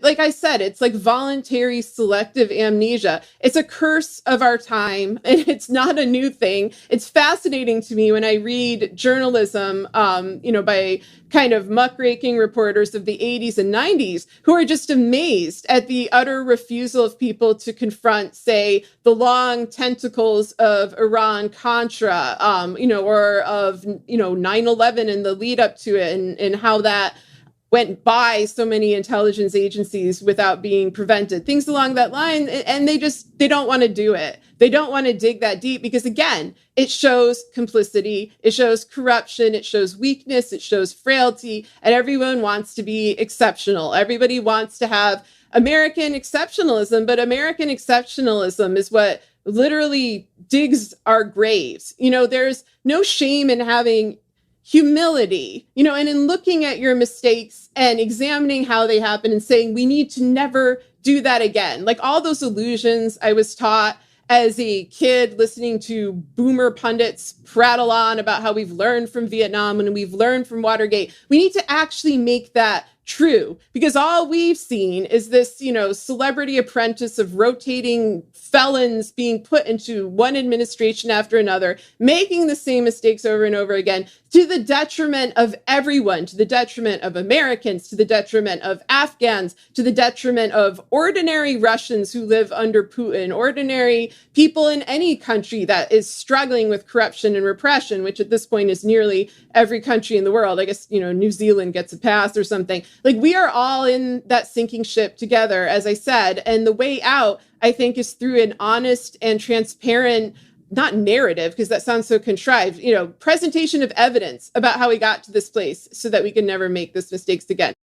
Like I said, it's like voluntary selective amnesia. It's a curse of our time, and it's not a new thing. It's fascinating to me when I read journalism, by kind of muckraking reporters of the 80s and 90s who are just amazed at the utter refusal of people to confront, say, the long tentacles of Iran Contra, or of, 9/11 and the lead up to it, and how that went by so many intelligence agencies without being prevented, things along that line. And they don't want to do it. They don't want to dig that deep because, again, it shows complicity, it shows corruption, it shows weakness, it shows frailty, and everyone wants to be exceptional. Everybody wants to have American exceptionalism, but American exceptionalism is what literally digs our graves. There's no shame in having humility, and in looking at your mistakes and examining how they happen and saying, we need to never do that again. Like all those illusions I was taught as a kid listening to boomer pundits prattle on about how we've learned from Vietnam and we've learned from Watergate. We need to actually make that true, because all we've seen is this, celebrity apprentice of rotating felons being put into one administration after another, making the same mistakes over and over again, to the detriment of everyone, to the detriment of Americans, to the detriment of Afghans, to the detriment of ordinary Russians who live under Putin, ordinary people in any country that is struggling with corruption and repression, which at this point is nearly every country in the world. I guess, New Zealand gets a pass or something. Like, we are all in that sinking ship together, as I said, and the way out, I think, is through an honest and transparent, not narrative, because that sounds so contrived, presentation of evidence about how we got to this place so that we can never make those mistakes again.